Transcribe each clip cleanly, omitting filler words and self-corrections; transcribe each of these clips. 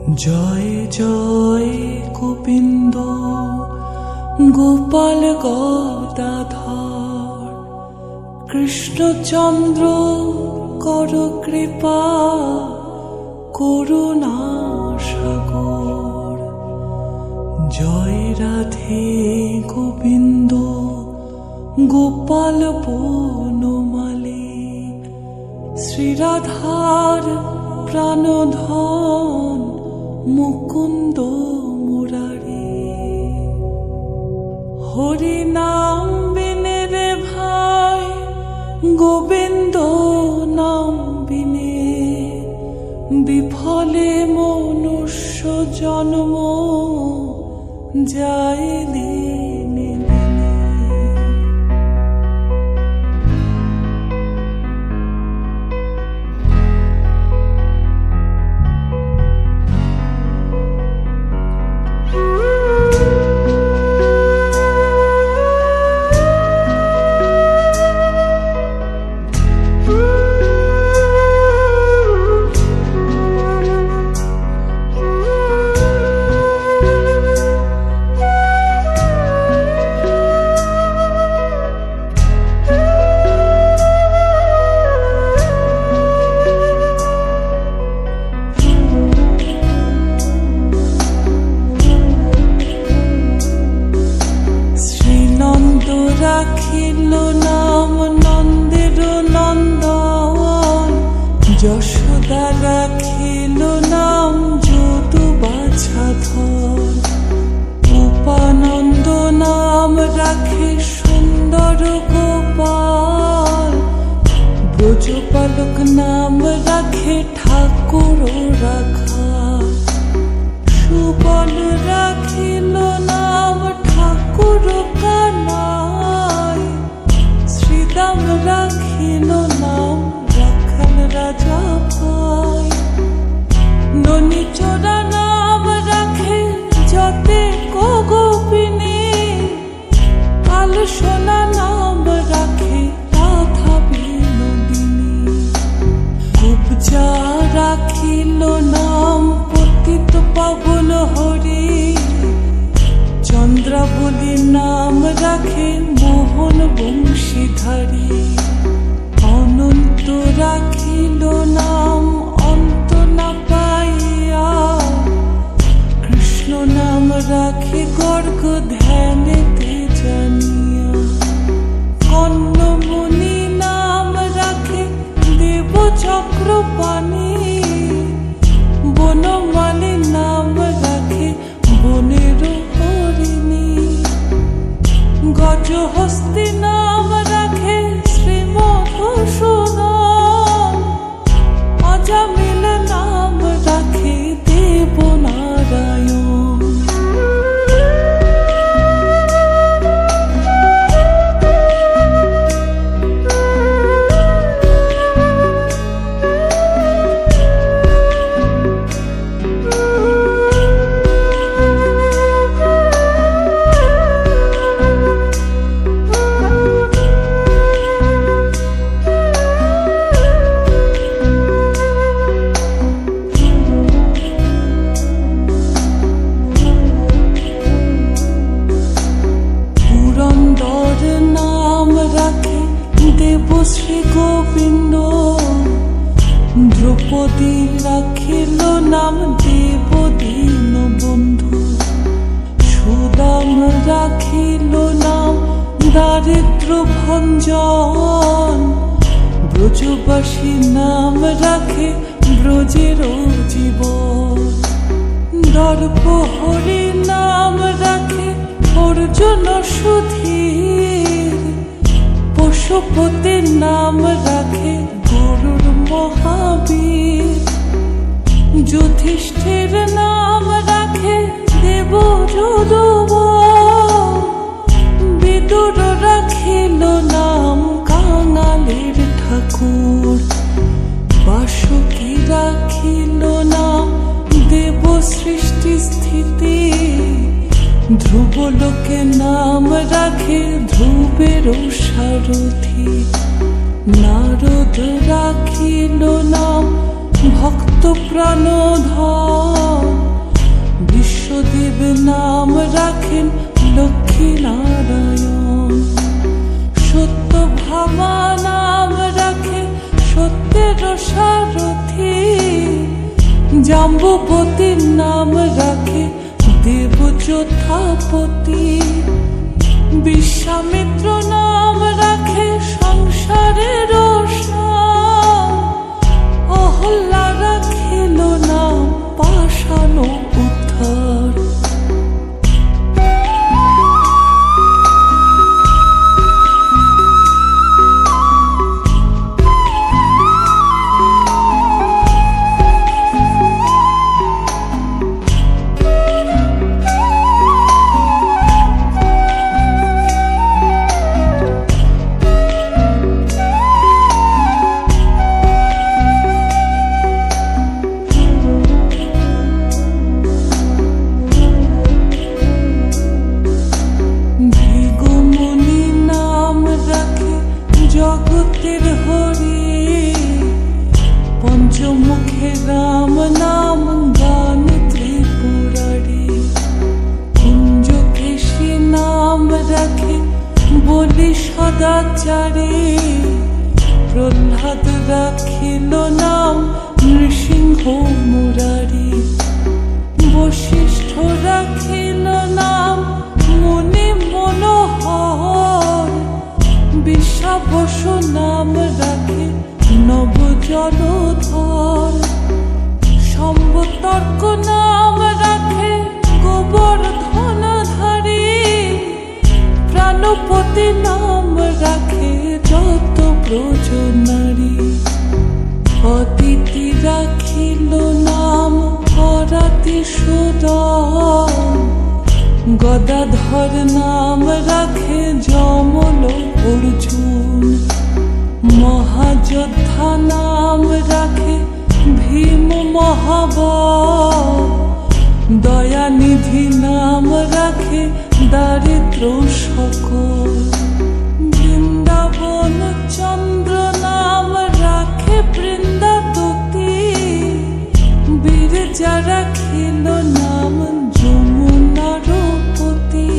জয় জয় গোবিন্দ গোপাল গদাধর কৃষ্ণচন্দ্র কর কৃপা করুণা সাগর। জয় রাধে গোবিন্দ গোপাল বনমালী শ্রীরাধার প্রাণধন মুকুন্দ মুরারি। হরি নাম বিনে রে ভাই গোবিন্দ নাম বিনে বিফলে মনুষ্য জন্ম যায় দিনে দিনে। রাখিল নাম নন্দের নন্দন যশোদা রাখিল নাম যদু বাছাধন। উপানন্দ নাম রাখে সুন্দর গোপাল ব্রজপালক নাম রাখে ঠাকুর রাখাল। সুবল রাখিল নাম ঠাকুর কানাই শ্রীদাম রাখিল নাম রাখাল রাজা ভাই। ননীচরা নাম রাখে যতে গোপিনী আলসোনা নাম রাখে রাধা বিনোদিনী। গুবজা রাখিল নাম পতিত পাবন হরি চন্দ্রাবলী নাম রাখে মোহন বংশীধারী। অনন্ত রাখিল নাম অন্ত না পাইয়া কৃষ্ণ নাম রাখে গর্গ ধ্যানেতে জানিয়া। কর্ণমুনি নাম রাখে দেব চক্রপাণি বনমালী নাম রাখে বনের হরিণী। গজহস্তি নাম রাখে শ্রী মধুসূদন অজামিল নাম রাখে দেবনারায়ণ। শ্রী গোবিন্দ দ্রৌপদী রাখিল নাম দেব দীন বন্ধু। সুদাম রাখিল নাম দারিদ্র ভঞ্জন ব্রজবাসী নাম রাখে ব্রজের জীবন। দর্পহরি নাম রাখে অর্জুন সুধীর পশুপতির নাম রাখে গরুর মহাবীর। যুধিষ্ঠির নাম রাখে দেব যদুবর বিদুর রাখিল নাম কাঙালের ঠাকুর। বাসুকী রাখিল নাম দেব সৃষ্টি স্থিতি ধ্রুবলোকে নাম রাখে ধ্রুবের সারথি। নারদ রাখিল নাম ভক্ত প্রাণধন বাসুদেব নাম রাখেন লক্ষ্মী নারায়ণ, সত্য ভামা নাম রাখে সত্যের সারথী, জাম্বুবতীর নাম রাখে দেবযোদ্ধাপতি, বিশ্বামিত্র নাম রাখে সংসারের সার, অহল্যা রাখিল নাম পাষাণ উদ্ধার। জগতের হরি পঞ্চমুখে রাম নাম গান ত্রিপুরারি, কুঞ্জকেশী নাম রাখে বলি সদাচারী, প্রহ্লাদ রাখিল নাম নৃসিংহ মুরারি, বশিষ্ঠ রাখিল নাম মুনি মনোহর, বিশ্বাবসু নাম রাখে নব জলধর, সম্বতর্ক নাম রাখে গোবর্ধনধারী, প্রাণপতি নাম রাখে যত ব্রজনারী, অদিতি রাখিল নাম হরাতিসুদন, গদাধর নাম রাখে যমল অর্জুন, মহাযোদ্ধা নাম রাখে ভীম মহাবল, দয়ানিধি নাম রাখে দারিদ্র সকল, বৃন্দাবন চন্দ্র নাম রাখে বৃন্দাততি, বিরজা রাখিল নাম যমুনারপতি,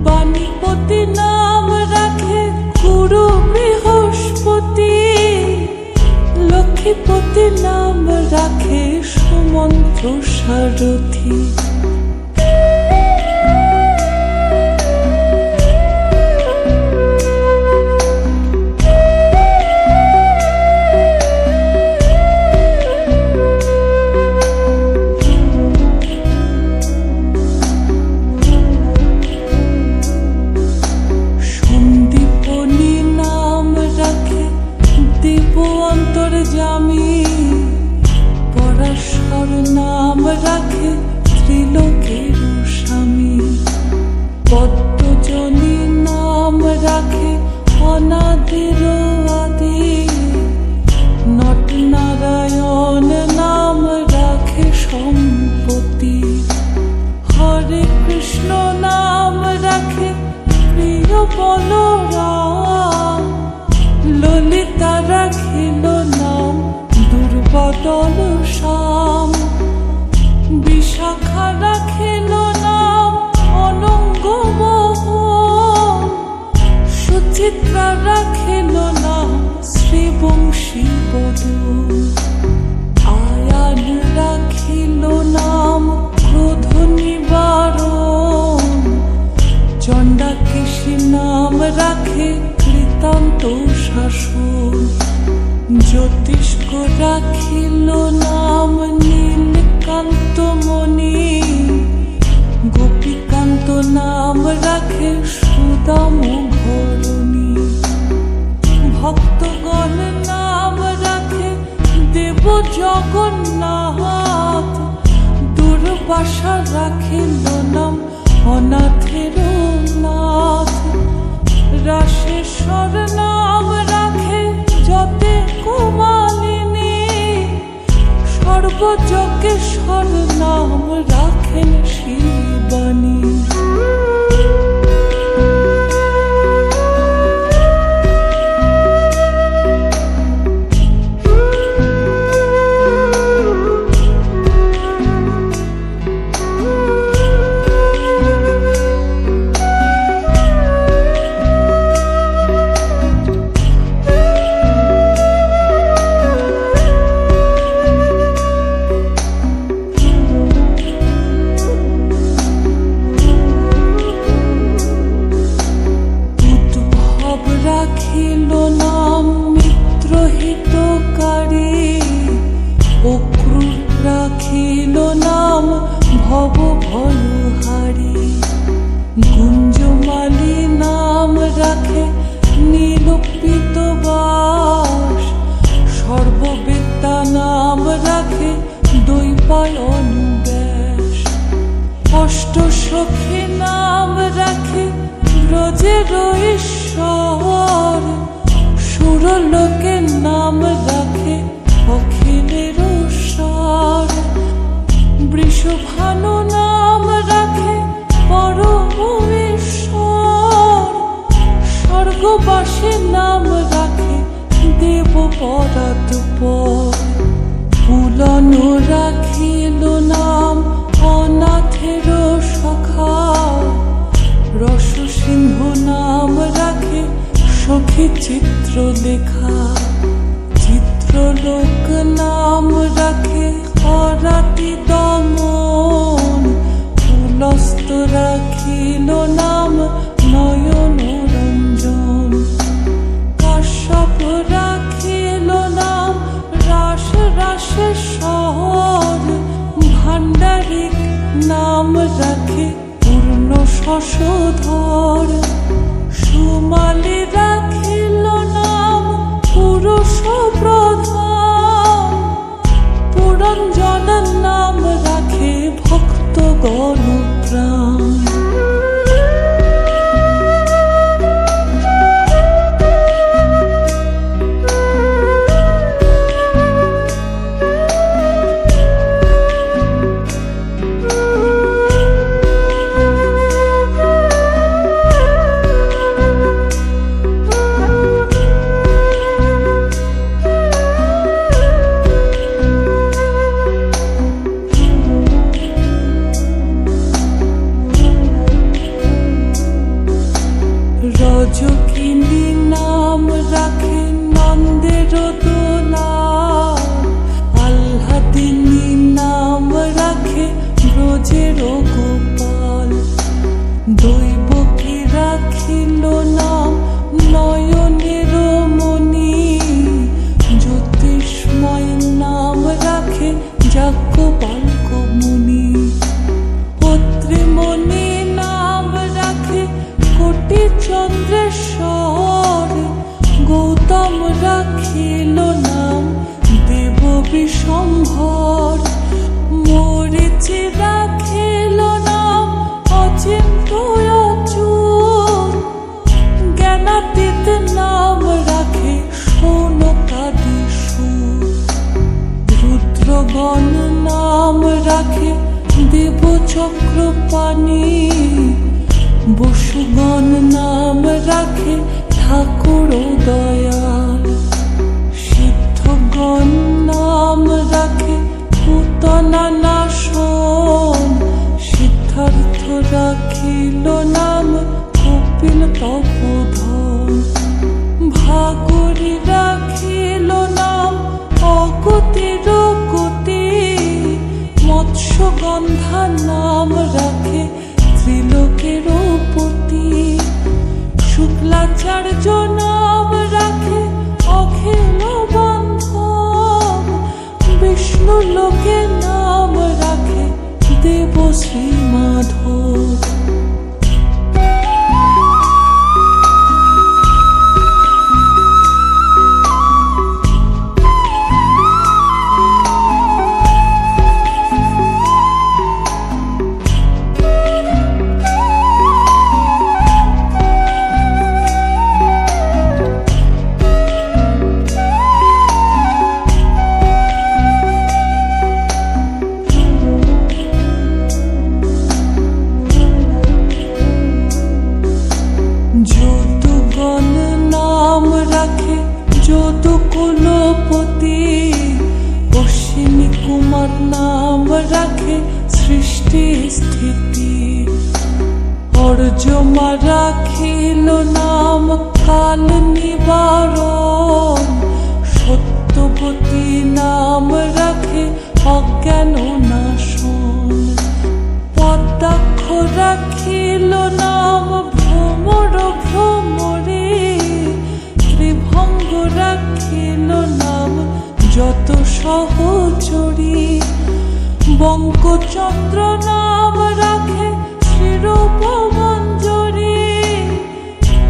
বাণীপতি নাম রাখে গুরু বৃহস্পতি, লক্ষ্মীপতি নাম রাখে সুমন্ত্র সারথি। পরাশর নাম রাখে ত্রিলোকের স্বামী, পদ্মজনী নাম রাখে অনাদির আদি, নটনারায়ণ নাম রাখে সম্পত্তি, হরে কৃষ্ণ নাম রাখে প্রিয় বলরাম, ললিতা রাখিল নাম দুর্বদল শ্যাম, বিশাখা রাখিল নাম অনঙ্গ মোহন, সুচিত্রা রাখিল নাম শ্রীবংশী বদন, আয়ান রাখিল নাম ক্রোধ নিবারণ, চণ্ডাকেশী নাম রাখে কৃতান্ত শাসন, জ্যোতিষ্ক রাখিল নাম নীলকান্ত মণি, গোপীকান্ত নাম রাখে সুদাম ঘরণী, ভক্তগণ নাম রাখে দেব জগন্নাথ, দুর্বাসা রাখিল নাম অনাথের নাথ, রাশেশ্বর নাম রাখে যতে কুমালিনী, সর্বযজ্ঞেশ্বর নাম রাখেন শিবানী। ভব ভয়হারী। গুঞ্জমালী নাম রাখে নীলপিত বাস, সর্ববেত্তা নাম রাখে দৈপায়ন ব্যাস। অষ্টসখী নাম রাখে ব্রজের ঈশ্বর, সুরলোকের নাম রাখে অখিলের স্বর। বৃষভানু নাম রাখে পরম ঈশ্বর, স্বর্গবাসীর নাম রাখে দেব পরাৎপর। পুলন রাখিল নাম অনাথের সখা, রসসিন্ধু নাম রাখে সখী চিত্রলেখা। চিত্রলোক নাম রাখে অরাতি দমন, পুলস্ত রাখিল নাম নয়ন রঞ্জন। কাশ্যপ রাখিল নাম রাস রাসেশ্বর, ভাণ্ডারিক নাম রাখে পূর্ণ শশধর। সুমালী রাখিল নাম পুরুষ প্রধান, পুরঞ্জন নাম রাখে ভক্ত গণপ্রাণ। রজকিনী নাম রাখে নন্দের দোলা, আহ্লাদিনী নাম রাখে ব্রজের গোপাল। দৈবকী রাখিল নাম নয়নের মণি, জ্যোতিষ্ময় নাম রাখে যাজ্ঞবল্ক্য মুনি। অত্রিমণি নাম রাখে কোটি চন্দ্রেশ্বর, গৌতম রাখিল নাম দেব বিশম্ভর। মরিচি রাখিল নাম অচিন্ত অচুর, জ্ঞানাতীত নাম রাখে শৌনকাদি সুর। রুদ্রগণ নাম রাখে দেব চক্রপাণি, বসুগণ নাম রাখে ঠাকুর দয়াল। সিদ্ধগণ নাম রাখে পুতনা নাশন, সিদ্ধার্থ রাখিল নাম কপিল তপোধন। ভাগরী রাখিল নাম অগতির গতি, মৎস্যগন্ধা নাম রাখে ত্রিলোকের পতি। শুক্লাচার্য নাম রাখে অখিল বান্ধব, বিষ্ণু লোকে নাম রাখে দেব শ্রী মাধব। যদুগণ নাম রাখে যদুকুলপতি, অশ্বিনী কুমার নাম রাখে সৃষ্টি স্থিতি। অর্জমা রাখিল নাম কাল নিবারণ, সত্যবতী নাম রাখে অজ্ঞান নাশন। পদ্মাক্ষ রাখিল নাম ভ্রমর ভ্রমরে, ত্রিভঙ্গ রাখিল নাম যত সহচরী। বঙ্কচন্দ্র নাম রাখে শ্রীরূপ মঞ্জরী,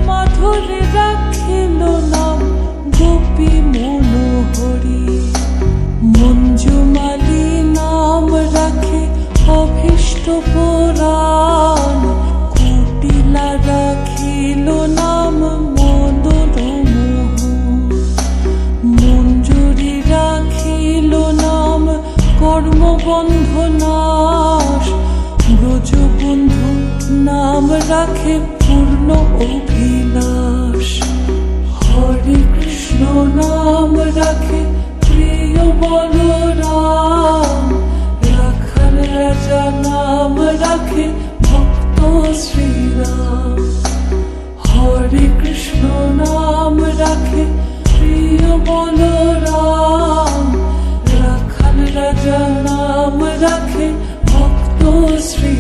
মাধুরী রাখিল নাম গোপী মনোহরী। মঞ্জুমালী নাম রাখে অভীষ্ট পুরাণ, কুটিলা রাখিল নাম মদনমোহন। মঞ্জুরী রাখিল নাম কর্মবন্ধ নাশ, ব্রজবন্ধু নাম রাখে পূর্ণ অভিলাষ। হরে কৃষ্ণ নাম রাখে প্রিয় বলরাম, রাখাল রাজা নাম রাখে ভক্ত শ্রীরাম। হরে কৃষ্ণ নাম রাখে প্রিয় বলরাম, রাখাল রাজা নাম রাখে ভক্ত শ্রী